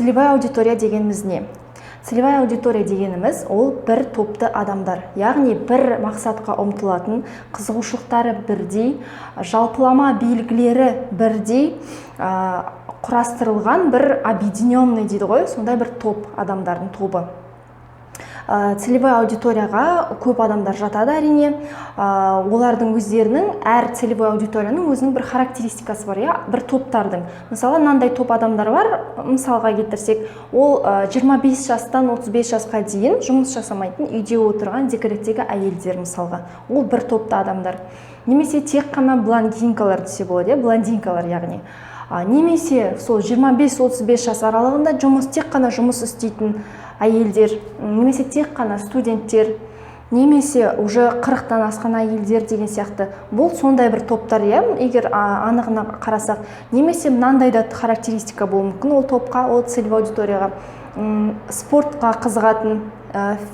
Целевая аудитория дегеніміз не? Целевая аудитория дегеніміз ол бір топты адамдар, яғни бір мақсатқа ұмтылатын, қызығушылықтары бірдей, жалпылама белгілері бірдей құрастырылған бір объединенный дейді ғой, сондай бір топ адамдардың тобы. Целевая аудиторияға көп адамдар жатады әрине. Олардың өздерінің, әр целевой аудиторияның өзінің бір характеристикасы бар, бір топтардың. Мысалы, мынандай топ адамдар бар, мысалға келтірсек, ол 25 жастан 35 жасқа дейін жұмыс жасамайтын, үйде отырған декреттегі әйелдер мысалға. Ол бір топты адамдар. Немесе тек қана блондинкалар десе болады, блондинкалар яғни. Немесе сол 25-35 жас аралығында тек қана жұмыс істейтін әйелдер, немесе тек қана студенттер, немесе уже 40-тан асқан әйелдер деген сияқты. Бұл сондай бір топтар, егер анығына қарасақ. Немесе мынандай да характеристика болуы мүмкін ол топқа, ол целевой аудиторияға. Спортқа қызығатын,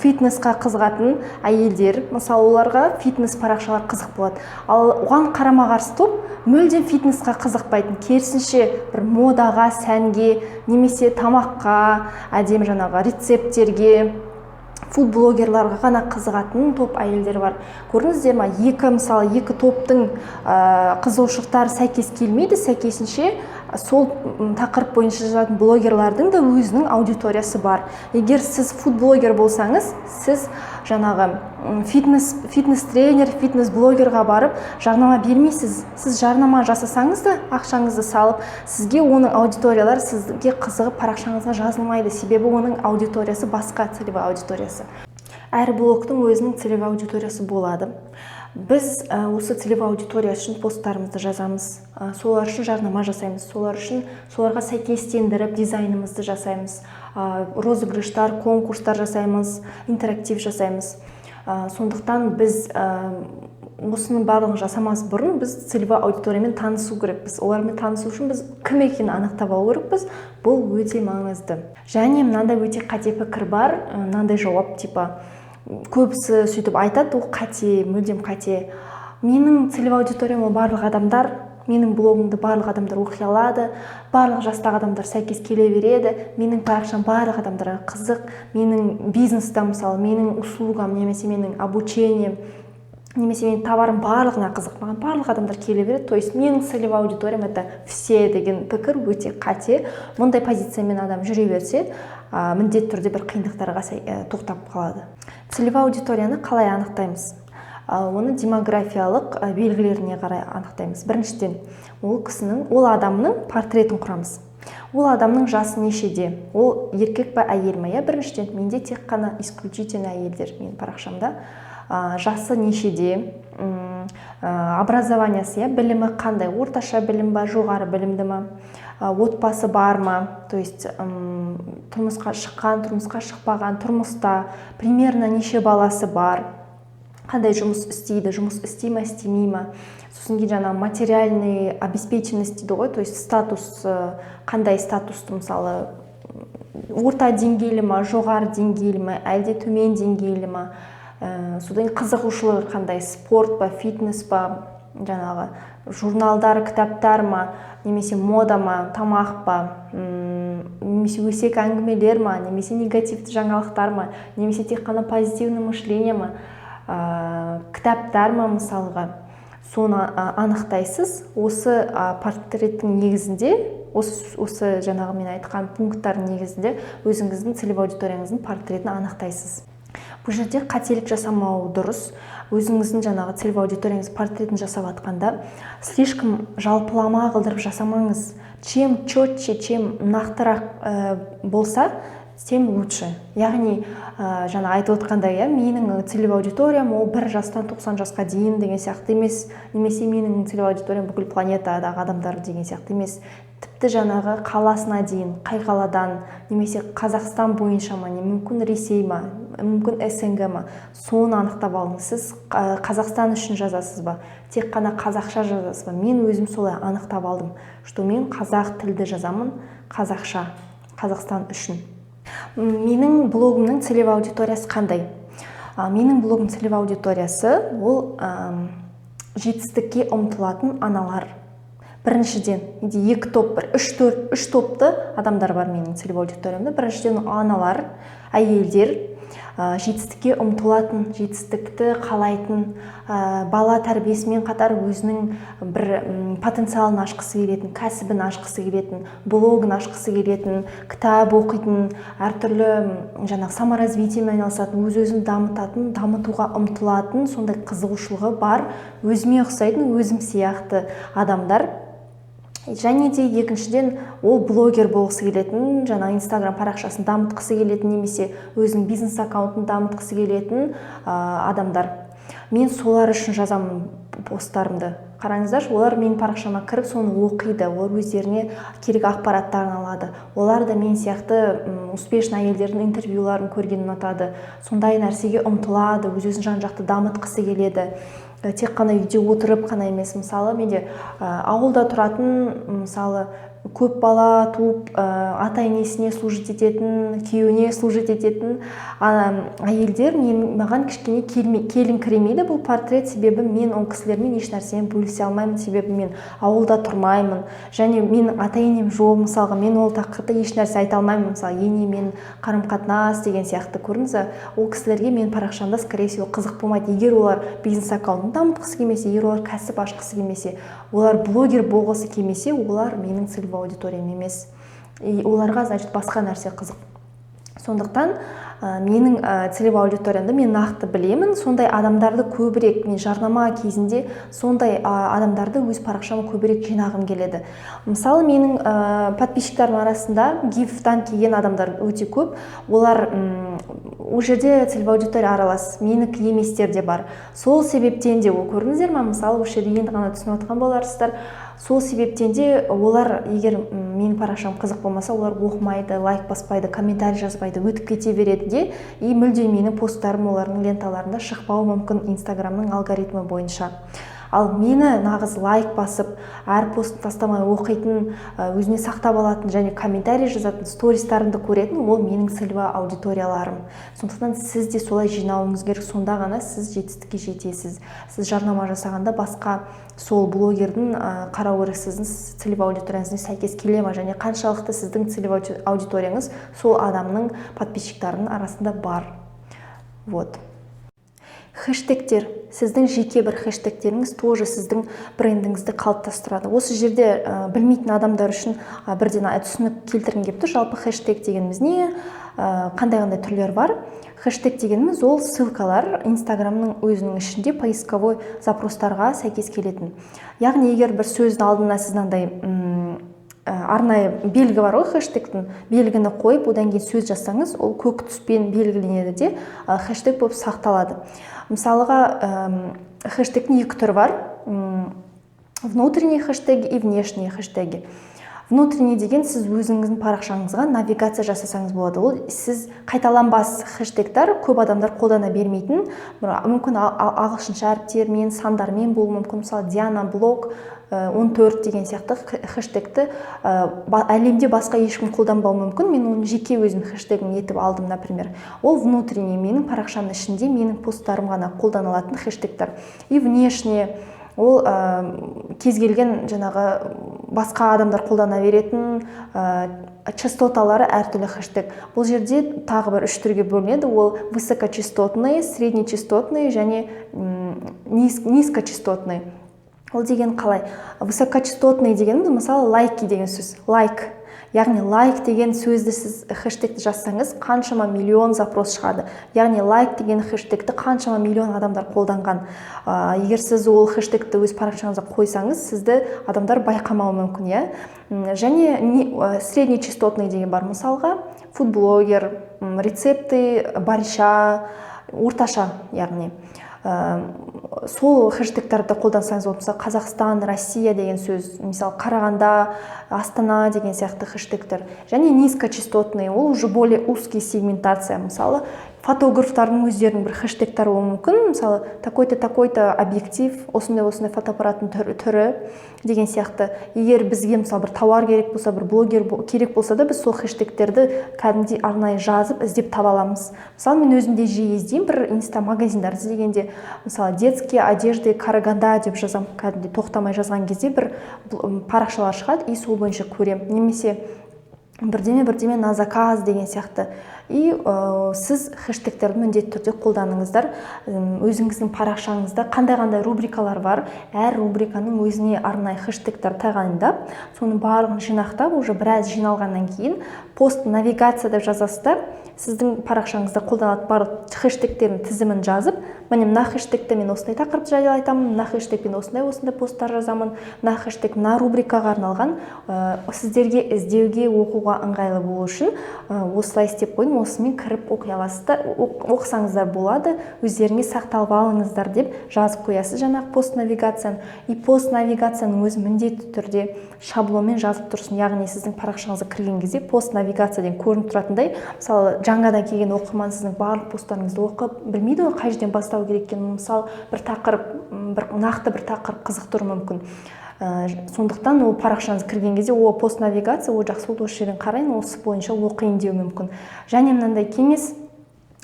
фитнесқа қызығатын әйелдер, мысалы оларға фитнес парақшалар қызық болады. Ал оған қарама-қарсы топ мүлдем фитнесқа қызықпайтын, керісінше бір модаға, сәнге, немесе тамаққа, әдемі жаңағы рецепттерге, фуд-блогерларға ғана қызығатын топ әйелдер бар. Көрдіңіздер ме? Екі топтың қызығушылықтары сәйкес келмейді, сәйкесінше сол тақырып бойынша жазатын блогерлардың да өзінің аудиториясы бар. Егер сіз фуд-блогер болсаңыз, сіз жаңағы фитнес-тренер, фитнес-блогерға барып жарнама бермейсіз. Сіз жарнама жасасаңыз да, ақшаңызды салып, сізге оның аудиториялары сізге қызығып парақшаңызға жазылмайды. Себебі оның аудиториясы басқа, целевой аудиториясы. Әр блогтың өзінің целевой аудиториясы болады. Біз осы целевой аудитория үшін посттарымызды жазамыз, солар үшін жарнама жасаймыз, соларға сәйкестендіріп дизайнымызды жасаймыз, розыгрыштар, конкурстар жасаймыз, интерактив жасаймыз. Сондықтан біз осының барлығын жасамас бұрын біз целевой аудиториямен танысу керекпіз. Олармен танысу үшін біз кім екенін анықтап алу керекпіз. Бұл өте маңызды. Және мынандай өте қате пікір бар, мынандай жауап типа көбісі сөйтіп айтады, ол қате, мүлдем қате. Менің целевой аудиториям ол барлық адамдар, менің блогымды барлық адамдар оқи алады, барлық жастағы адамдар сәйкес келе береді, менің парақшам барлық адамдарға қызық, менің бизнесте мысалы, менің услугам, немесе менің обучением, немесе менің товарым барлығына қызық, маған барлық адамдар келе береді. То есть менің целевой аудиториям это все деген пікір өте қате. Мұндай позициямен адам жүре берсе, міндетті түрде бір қиындықтарға тоқтап қалады. Целевой аудиторияны қалай анықтаймыз? Оны демографиялық белгілеріне қарай анықтаймыз. Біріншіден, ол адамның портретін құрамыз. Ол адамның жасы нешеде? Ол еркек па, әйел ме? Біріншіден, менде тек қана исключительно әйелдер менің парақшамда. Жасы нешеде? Образованиясы, білімі қандай? Орташа білім ба, жоғары білімді ма? Отбасы бар ма? То есть тұрмысқа шыққан, тұрмысқа шықпаған, тұрмыста примерно неше баласы бар? Қандай жұмыс істейді, жұмыс істей ме, істемей ме? Сосын кейін жаңа материальный обеспеченность дейді ғой, то есть статус, қандай статусты, мысалы орта деңгейлі ма, жоғары деңгейлі ма, әлде төмен деңгейлі ма? Содан қызығушылығы қандай, спорт па, фитнес па, жаңағы журналдар, кітаптар ма, немесе мода ма, тамақ па, немесе өсек әңгімелер ма, немесе негативті жаңалықтар ма, немесе тек қана позитивный мышление ма, кітаптар ма мысалға. Соны анықтайсыз. Осы портреттің негізінде, осы жаңағы мен айтқан пункттардың негізінде өзіңіздің целевой аудиторияңыздың портретін анықтайсыз. Бұл жерде қателік жасамау дұрыс. Өзіңіздің жаңағы целевой аудиторияңыз портретін жасап атқанда, слишком жалпылама қылдырып жасамаңыз. Чем четче, чем нақтырақ болса, тем лучше. Яғни, жаңа айтып отқандай, менің целевой аудиториям ол 1 жастан 90 жасқа дейін деген сияқты емес, немесе менің целевой аудиториям бүкіл планетадағы адамдар деген сияқты емес. Тіпті жаңағы қаласына дейін, қай қаладан, немесе Қазақстан бойынша ма, мүмкін Ресей ма, мүмкін СНГ ма, соны анықтап алыңыз. Сіз Қазақстан үшін жазасыз ба, тек қана қазақша жазасыз ба? Мен өзім солай анықтап алдым, что мен қазақ тілді жазамын, қазақша, Қазақстан үшін. Менің блогымның целевой аудиториясы қандай? Менің блогым целевой аудиториясы ол жетістікке ұмтылатын аналар. біріншіден екі топ, үш топты адамдар бар менің целевой аудиториямда. Біріншіден аналар, әйелдер, жетістікке ұмтылатын, жетістікті қалайтын, бала тәрбиесімен қатар өзінің бір потенциалын ашқысы келетін, кәсібін ашқысы келетін, блогын ашқысы келетін, кітап оқитын, әртүрлі саморазвитиемен айналысатын, өз-өзін дамытатын, дамытуға ұмтылатын, сондай қызығушылығы бар, өзіме ұқсайтын, өзім сияқты адамдар. Және де екіншіден ол блогер болғысы келетін, инстаграм парақшасын дамытқысы келетін, немесе өзінің бизнес аккаунтын дамытқысы келетін адамдар. Мен солар үшін жазамын посттарымды. Қараңыздар, олар менің парақшама кіріп, соны оқиды, олар өздеріне керек ақпараттарын алады. Олар да мен сияқты успешный әйелдердің интервьюларын көрген ұнатады. Сондай нәрсеге ұмтылады, өз-өзін жан-жақты дамытқысы келеді. Тек қана үйде отырып қана емес, мысалы менде ауылда тұратын, мысалы көп бала туып, ата-енесіне служить ететін, күйеуіне служить ететін әйелдер маған кішкене келіңкіремейді бұл портрет, себебі мен ол кісілермен еш нәрсемен бөлісе алмаймын, себебі мен ауылда тұрмаймын, және менің ата-енем жоқ, мысалға мен ол тақырыпта еш нәрсе айта алмаймын, мысалы енемен қарым-қатынас деген сияқты. Көрдіңіз, ол кісілерге мен парақшамда скорее всего қызық болмайды. Егер олар бизнес аккаунтын дамытқысы келмесе, егер олар кәсіп ашқысы келмесе, олар блогер болғысы келмесе, олар менің целевой аудиториям емес. Оларға, басқа нәрсе қызық. Сондықтан менің целевой аудиториямды мен нақты білемін, сондай адамдарды көбірек, мен жарнама кезінде сондай адамдарды өз парақшама көбірек жинағым келеді. Мысалы, менің подписчиктарым арасында гифтан келген адамдар өте көп. Олар ол жерде целевой аудитория аралас, менікі еместер де бар. Сол себептен де, көрдіңіздер ме, мысалы, осы жерде енді ғана түсініп отқан боларсыздар. Сол себептен де олар, егер менің парақшам қызық болмаса, олар оқымайды, лайк баспайды, комментарий жазбайды, өтіп кете береді де, и мүлде менің посттарым олардың ленталарында шықпауы мүмкін инстаграмның алгоритмі бойынша. Ал мені нағыз лайк басып, әр постын тастамай оқитын, өзіне сақтап алатын және комментарий жазатын, стористарымды көретін, ол менің целевой аудиторияларым. Сондықтан сіз де солай жинауыңыз керек, сонда ғана сіз жетістікке жетесіз. Сіз жарнама жасағанда басқа сол блогердің қарау керек, сіздің целевой аудиторияңызға сәйкес келе ме, және қаншалықты сіздің целевой аудиторияңыз сол адамның подписчиктарының арасында бар. Вот. Хэштегтер. Сіздің жеке бір хэштегтеріңіз тоже сіздің брендіңізді қалыптастырады. Осы жерде білмейтін адамдар үшін бірден түсінік келтіргім келіп тұр. Жалпы хэштег дегеніміз не? Қандай түрлер бар? Хэштег дегеніміз ол ссылкалар инстаграмның өзінің ішінде поисковой запростарға сәйкес келетін. Яғни, егер бір сөздің алдына сіз мынандай арнайы белгі бар ғой, хэштегтің белгіні қойып, одан кейін сөз жазсаңыз, ол көк түспен белгіленеді де хэштег болып сақталады. Мысалға, хэштегтің екі түрі бар: внутренний хэштеги и внешние хэштеги. Внутренний деген сіз өзіңіздің парақшаңызға навигация жасасаңыз болады. Ол сіз қайталанбас хэштегтар, көп адамдар қолдана бермейтін, мүмкін ағылшынша әріптермен, сандармен болуы мүмкін. Мысалы, Диана блог 14 деген сияқты хэштегті әлемде басқа ешкім қолданбауы мүмкін. Мен оны жеке өзім хэштегін етіп алдым, например. Ол внутренний, менің парақшамның ішінде менің посттарым ғана қолданылатын хэштегтар. И внешне, ол кез келген басқа адамдар қолдана беретін частоталары әртүрлі хэштег. Бұл жерде тағы бір үш түрге бөлінеді. Ол высокочастотный, среднечастотный және низкочастотный. Ол деген қалай? Высокочастотный дегеніміз, мысалы, лайки деген сөз. Лайк. Яғни, лайк деген сөзді сіз хэштегті жазсаңыз, қаншама миллион запрос шығады. Яғни, лайк деген хэштегті қаншама миллион адамдар қолданған. Егер сіз ол хэштегті өз парақшаңызға қойсаңыз, сізді адамдар байқамауы мүмкін, иә? Және среднечастотный деген бар. Мысалға, фудблогер, рецепты, борща, орташа, яғни. Сол хэштегтарды қолдансаңыз, мысалы, Қазақстан, Россия деген сөз, мысалы, Қарағанда, Астана деген сияқты хэштегтер. Және низкочастотный, ол уже более узкий сегментация. Мысалы, фотографтардың өздерінің бір хэштегтары болуы мүмкін. Мысалы, такой-то объектив, осындай фотоаппараттың түрі деген сияқты. Егер бізге мысалы бір тауар керек болса, бір блогер керек болса да, біз сол хэштегтерді кәдімгідей арнайы жазып, іздеп таба аламыз. Мысалы, мен өзімде жиі іздеймін, бір инста-магазиндар іздегенде, мысалы, детские одежды Караганда деп жазам, кәдімгідей тоқтамай жазған кезде бір парақшалар шығады, и сол бойынша көремін. Немесе бірдеме на заказ деген сияқты. И сіз хэштегтерді міндетті түрде қолданыңыздар. Өзіңіздің парақшаңызда қандай рубрикалар бар, әр рубриканың өзіне арнайы хэштегтер тағайындап, соны барлығын жинақтап, уже біраз жиналғаннан кейін пост навигация деп жазасыздар. Сіздің парақшаңызда қолданатын барлық хэштегтердің тізімін жазып, мына хэштегте мен осындай тақырып жайлы айтамын, мына хэштегпен осындай посттар жазамын, мына хэштег мына рубрикаға арналған, сіздерге іздеуге, оқуға ыңғайлы болу үшін осылай істеп қойдым, осымен кіріп оқи аласыздар, оқысаңыздар болады, өздеріңе сақталып алыңыздар деп жазып қоясыз жаңағы пост навигацияны. И пост навигацияның өзі міндетті түрде шаблонмен жазып тұрсын, яғни сіздің парақшаңызға кірген кезде пост навигациядан көрініп тұратындай, мысалы, жаңадан келген оқырман сіздің барлық посттарыңызды оқып, білмейді ғой қай жерден бастау керек екенін. Мысалы, нақты бір тақырып қызықтыруы мүмкін. Сондықтан ол парақшаңыз кірген кезде о пост навигация, о жақсы болды, осы жерден қарайын, осы бойынша оқиын деуі мүмкін. Және мынандай кеңес,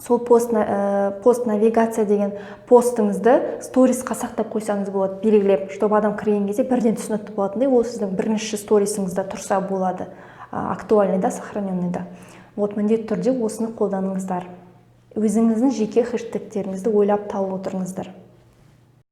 сол пост навигация деген постыңызды сторисқа сақтап қойсаңыз болады, белгілеп, чтобы адам кірген кезде бірден түсінікті болатындай, ол сіздің бірінші сторисіңізде тұрса болады, актуальный да, сохраненный да. Вот, міндетті түрде осыны қолданыңыздар. Өзіңіздің жеке хэштегтеріңізді ойлап тауып отырыңыздар.